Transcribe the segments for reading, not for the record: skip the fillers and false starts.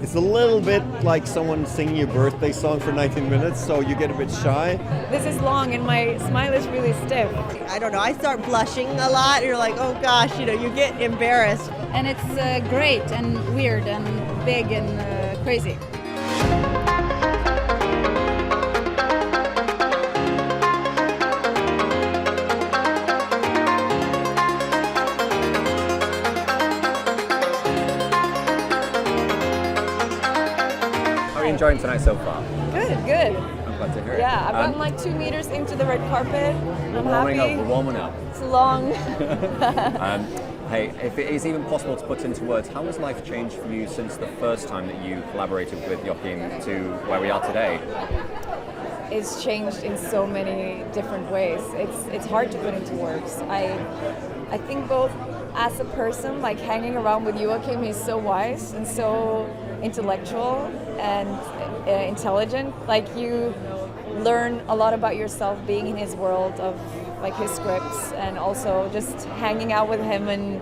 It's a little bit like someone singing your birthday song for 19 minutes, so you get a bit shy. This is long and my smile is really stiff. I don't know, I start blushing a lot. You're like, oh gosh, you get embarrassed. And it's great and weird and big and crazy. Enjoying tonight so far? Good. I'm glad to hear it. Yeah, I've gotten like 2 meters into the red carpet. I'm happy. We're warming up. It's long. Hey, if it is even possible to put into words, how has life changed for you since the first time that you collaborated with Joachim to where we are today? It's changed in so many different ways. It's hard to put into words. I think both as a person, like hanging around with Joachim, he's so wise and so intellectual and intelligent. Like you learn a lot about yourself being in his world of like his scripts, and also just hanging out with him and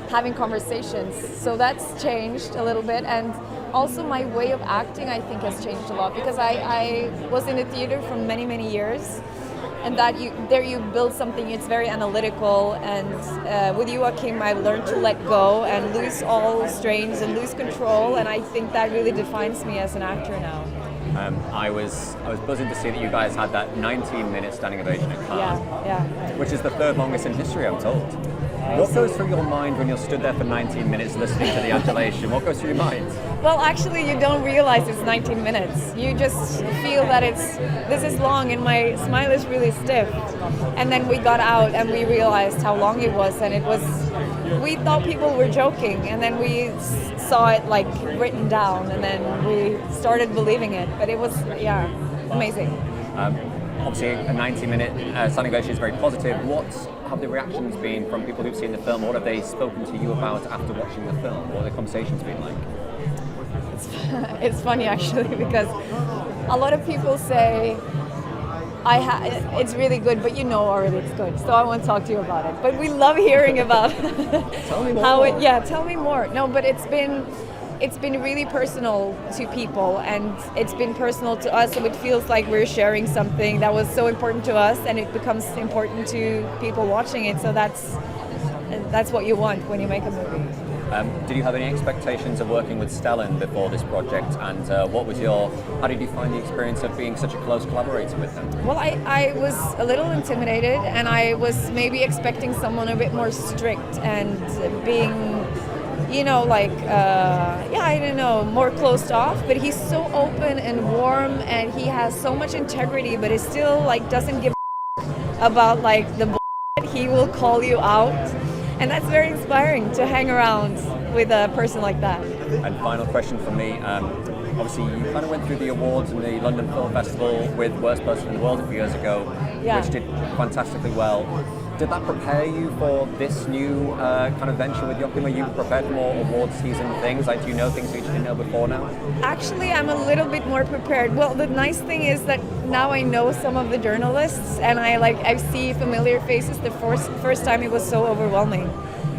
having conversations. So that's changed a little bit, and also my way of acting I think has changed a lot, because I was in the theater for many years, and that you build something. It's very analytical, and with Joachim I learned to let go and lose all strains and lose control, and I think that really defines me as an actor now. I was buzzing to see that you guys had that 19-minute standing ovation at Cannes, Yeah. which is the third longest in history, I'm told. What goes through your mind when you're stood there for 19 minutes listening to the adulation? What goes through your mind? Well, actually, you don't realize it's 19 minutes. You just feel that this is long, and my smile is really stiff. And then we got out and we realized how long it was, and we thought people were joking, and then we saw it like written down, and then we started believing it. But it was, amazing. Obviously, a 90-minute standing ovation is very positive. What have the reactions been from people who've seen the film? What have they spoken to you about after watching the film? What have the conversations been like? It's funny actually, because a lot of people say it's really good, but you know already it's good, so I won't talk to you about it. But we love hearing about Tell me more. Tell me more. No, but it's been really personal to people, and it's been personal to us, so it feels like we're sharing something that was so important to us, and it becomes important to people watching it. So that's what you want when you make a movie. Did you have any expectations of working with Stellan before this project, and how did you find the experience of being such a close collaborator with him? Well, I was a little intimidated, and I was maybe expecting someone a bit more strict and being, I don't know, more closed off. But he's so open and warm, and he has so much integrity, but he still doesn't give about the bullshit. He will call you out. And that's very inspiring to hang around with a person like that. And final question from me. Obviously, you kind of went through the awards in the London Film Festival with Worst Person in the World a few years ago, which did fantastically well. Did that prepare you for this new kind of venture with Joachim? Are you prepared for more award season things? Do you know things that you didn't know before now? Actually, I'm a little bit more prepared. Well, the nice thing is that now I know some of the journalists, and I see familiar faces. The first time it was so overwhelming.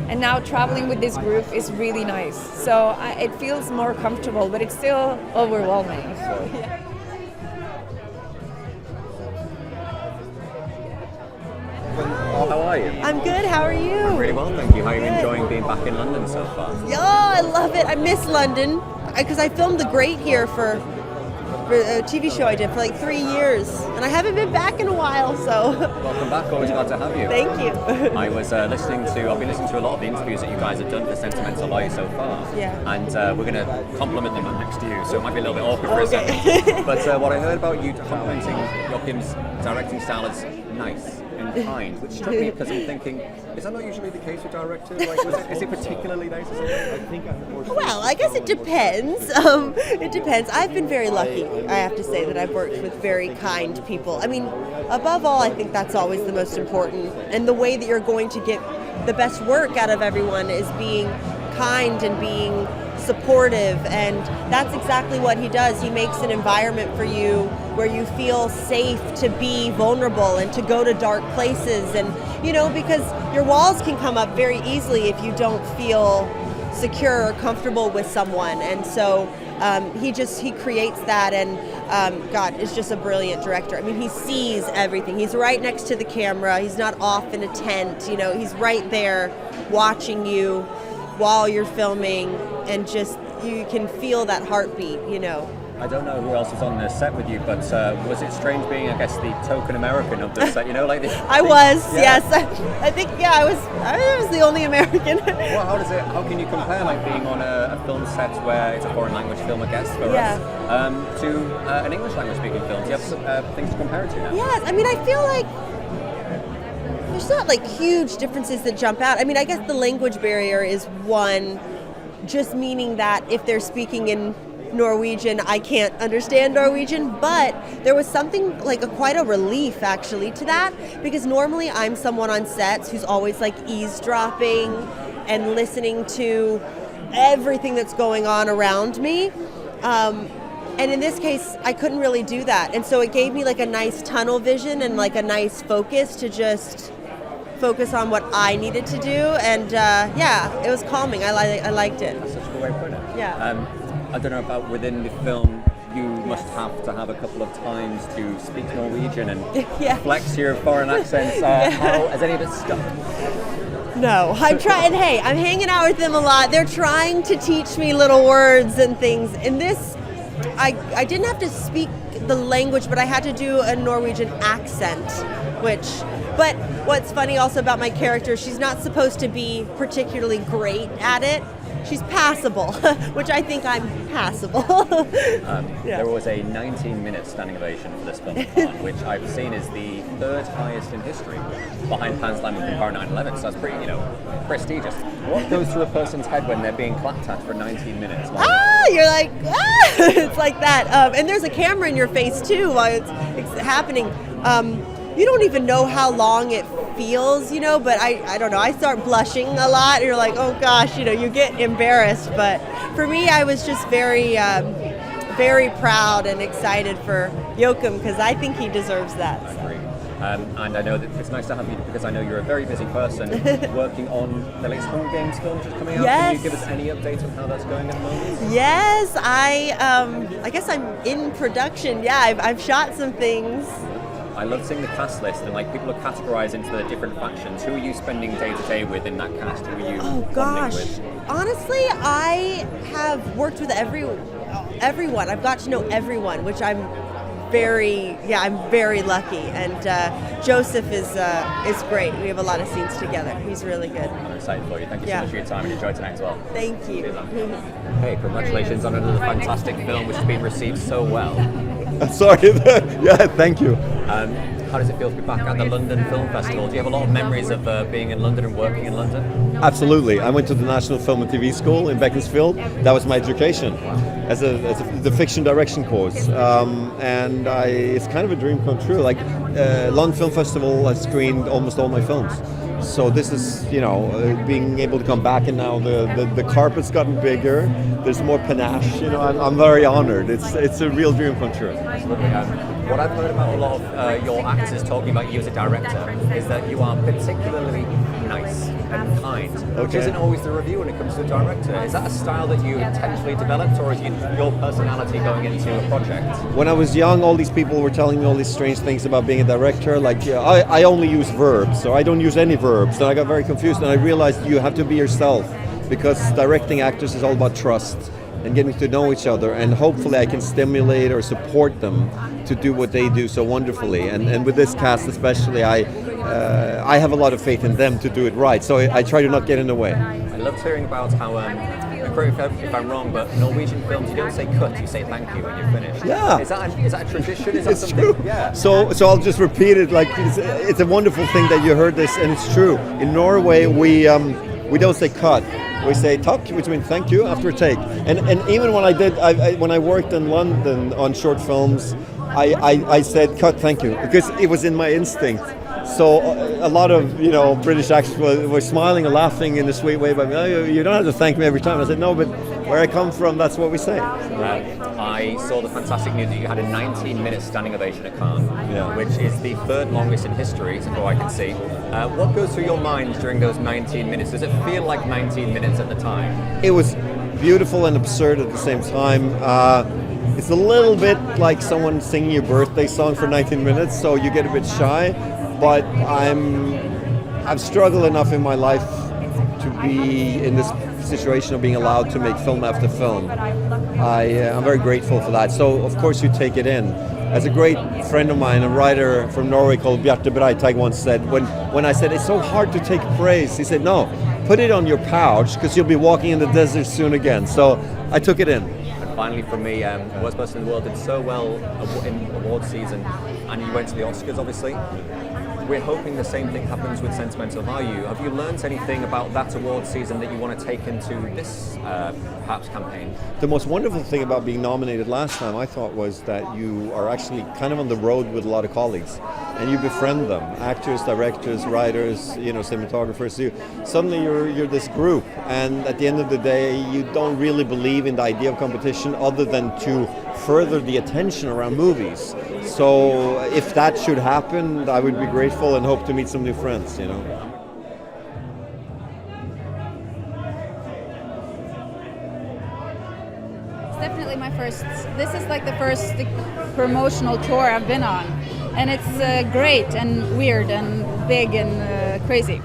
And now traveling with this group is really nice. So it feels more comfortable, but it's still overwhelming. How are you? I'm good, how are you? I'm really well, thank you. How are you enjoying being back in London so far? Yeah, I love it. I miss London, because I filmed The Great here for a TV show I did for 3 years, and I haven't been back in a while, so. Welcome back, always glad to have you. Thank you. I've been listening to a lot of the interviews that you guys have done for Sentimental Value so far. Yeah. And we're going to compliment them next to you, so it might be a little bit awkward for a second. But what I heard about you complimenting Joachim's directing style is nice and kind, which struck me because I'm thinking, is that not usually the case with directors? Is it particularly nice? Well, I guess it depends. It depends. I've been very lucky, I have to say, that I've worked with very kind people. I mean, above all, I think that's always the most important. And the way that you're going to get the best work out of everyone is being kind and being supportive, and that's exactly what he does. He makes an environment for you where you feel safe to be vulnerable and to go to dark places, and because your walls can come up very easily if you don't feel secure or comfortable with someone. And so He creates that, and God is just a brilliant director. I mean, he sees everything. He's right next to the camera. He's not off in a tent. You know, he's right there watching you while you're filming, and just you can feel that heartbeat. You know. I don't know who else was on the set with you, but was it strange being, I guess, the token American of the set? You know, like I was, yes. I think, I was the only American. Well, how can you compare, like, being on a film set where it's a foreign language film, I guess, for us, to an English language speaking film? Do you have things to compare it to now? Yes, I mean, I feel like there's not like huge differences that jump out. I mean, I guess the language barrier is one, just meaning that if they're speaking in Norwegian, I can't understand Norwegian, but there was something like quite a relief actually to that, because normally I'm someone on sets who's always like eavesdropping and listening to everything that's going on around me, and in this case I couldn't really do that, and so it gave me like a nice tunnel vision and like a nice focus to just focus on what I needed to do, and it was calming. I liked it. That's such a good way of putting it. Yeah. I don't know about within the film, you must have to have a couple of times to speak Norwegian and flex your foreign accents. How has any of it stuck? No, I'm trying. Hey, I'm hanging out with them a lot. They're trying to teach me little words and things. In this, I didn't have to speak the language, but I had to do a Norwegian accent, but what's funny also about my character, she's not supposed to be particularly great at it. She's passable, which I think I'm passable. There was a 19-minute standing ovation for this film, which I've seen is the third highest in history, behind Pan Slam and Power 9/11. So that's pretty, prestigious. What goes through a person's head when they're being clapped at for 19 minutes? You're like, it's like that. And there's a camera in your face too while it's happening. You don't even know how long it feels, but I don't know. I start blushing a lot. And you're like, oh gosh, you get embarrassed. But for me, I was just very, very proud and excited for Joachim, because I think he deserves that. I agree. And I know that it's nice to have you, because I know you're a very busy person working on the latest Hunger Games film which is coming out. Yes. Can you give us any updates on how that's going at the moment? Yes, I guess I'm in production. Yeah, I've shot some things. I love seeing the cast list, and people are categorized into the different factions. Who are you spending day to day with in that cast? Who are you bonding with? Honestly, I have worked with everyone. I've got to know everyone, which I'm very lucky. And Joseph is great. We have a lot of scenes together. He's really good. I'm excited for you. Thank you so much for your time, and enjoy tonight as well. Thank you. Hey, congratulations on another fantastic film which has been received so well. Sorry. Thank you. How does it feel to be back at the London Film Festival? Do you have a lot of memories of being in London and working in London? Absolutely. I went to the National Film and TV School in Beaconsfield. That was my education as the fiction direction course. And it's kind of a dream come true. London Film Festival has screened almost all my films. So this is, being able to come back, and now the carpet's gotten bigger. There's more panache. I'm very honored. It's a real dream come true. Absolutely. What I've heard about a lot of your actors talking about you as a director is that you are particularly nice and kind, which isn't always the review when it comes to a director. Is that a style that you intentionally developed, or is your personality going into a project? When I was young, all these people were telling me all these strange things about being a director. I only use verbs, so I don't use any verbs. And I got very confused, and I realized you have to be yourself, because directing actors is all about trust and getting to know each other, and hopefully I can stimulate or support them to do what they do so wonderfully. And with this cast especially, I have a lot of faith in them to do it right, so I try to not get in the way. I loved hearing about how, correct me if I'm wrong, but Norwegian films, you don't say cut, you say thank you when you're finished. Yeah. Is that a tradition? Is that It's something? true. Yeah. So I'll just repeat it. It's a wonderful thing that you heard this, and it's true. In Norway, we don't say cut. We say tak, which means thank you, after a take. And even when when I worked in London on short films, I said cut, thank you, because it was in my instinct. So a lot of British actors were smiling and laughing in a sweet way, but you don't have to thank me every time. I said no, but where I come from, that's what we say. I saw the fantastic news that you had a 19-minute standing ovation at Cannes, which is the third longest in history, so far I can see. What goes through your mind during those 19 minutes? Does it feel like 19 minutes at the time? It was beautiful and absurd at the same time. It's a little bit like someone singing your birthday song for 19 minutes, so you get a bit shy. But I've struggled enough in my life to be in this situation of being allowed to make film after film. I'm very grateful for that. So of course you take it in. As a great friend of mine, a writer from Norway called Bjarte Breitag once said, when I said it's so hard to take praise, he said, no, put it on your pouch because you'll be walking in the desert soon again. So I took it in. And finally from me, Worst Person in the World did so well in award season, and you went to the Oscars obviously. We're hoping the same thing happens with Sentimental Value. Have you learned anything about that award season that you want to take into this perhaps campaign? The most wonderful thing about being nominated last time, I thought, was that you are actually kind of on the road with a lot of colleagues, and you befriend them, actors, directors, writers, cinematographers. Suddenly you're this group, and at the end of the day, you don't really believe in the idea of competition other than to further the attention around movies. So if that should happen, I would be grateful and hope to meet some new friends, It's definitely my first, this is like the first promotional tour I've been on. And it's great and weird and big and crazy.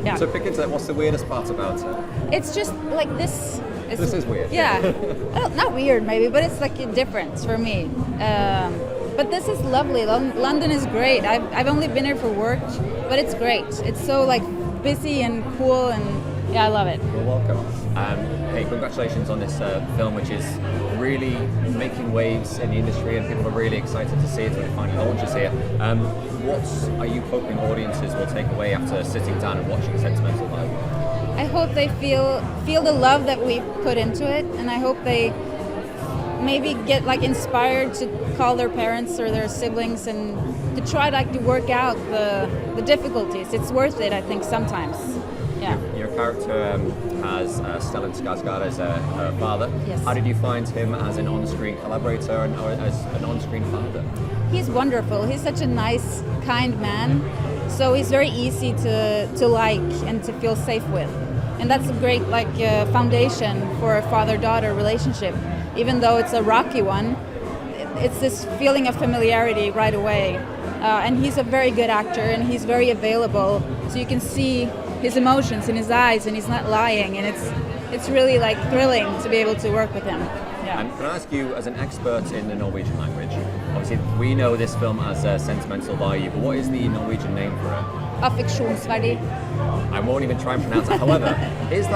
Yeah. So pick into that, what's the weirdest part about it? It's just like this. This is weird. Yeah. Well, not weird maybe, but it's like a difference for me. But this is lovely. London is great. I've only been here for work, but it's great. It's so like busy and cool, and yeah, I love it. You're welcome. Hey, congratulations on this film, which is really making waves in the industry, and people are really excited to see it when they finally launch it here. What are you hoping audiences will take away after sitting down and watching Sentimental Value? I hope they feel the love that we put into it, and I hope they maybe get like inspired to call their parents or their siblings and to try to work out the difficulties. It's worth it, I think, sometimes. Yeah. Your character has Stellan Skarsgård as a father. Yes. How did you find him as an on-screen collaborator and or as an on-screen father? He's wonderful. He's such a nice, kind man. So he's very easy to like and to feel safe with. And that's a great foundation for a father-daughter relationship. Even though it's a rocky one, it's this feeling of familiarity right away. And he's a very good actor, and he's very available. So you can see his emotions in his eyes, and he's not lying. And it's really like thrilling to be able to work with him. Yeah. And can I ask you, as an expert in the Norwegian language, obviously we know this film as Sentimental Value, but what is the Norwegian name for it? Affeksjonsverdi. I won't even try and pronounce it. However, is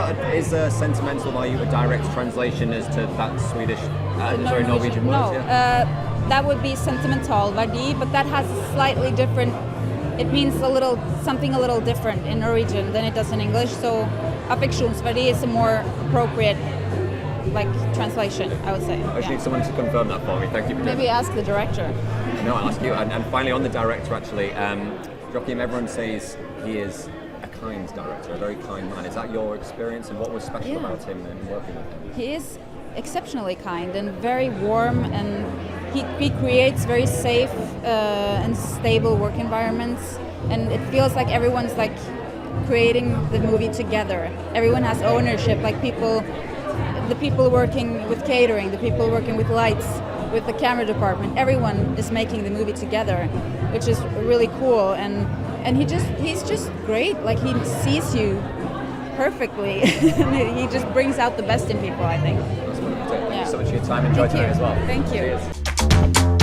Sentimental Value a direct translation as to that Norwegian word? No, Yeah. that would be sentimental verdi, but that has a slightly different. It means something a little different in Norwegian than it does in English. So, affeksjonsverdi is a more appropriate translation, I would say. I just need someone to confirm that for me. Thank you for doing Maybe ask the director. No, I'll ask you. And finally, on the director, actually, Joachim, everyone says he is a kind director, a very kind man. Is that your experience, and what was special about him in working with him? He is exceptionally kind and very warm, and he creates very safe and stable work environments, and it feels like everyone's like creating the movie together. Everyone has ownership, the people working with catering, the people working with lights, with the camera department, everyone is making the movie together, which is really cool. And he's just great. Like, he sees you perfectly. He just brings out the best in people, I think. That's wonderful. Thank Yeah. you so much for your time. Enjoy tonight as well. Thank you. Cheers.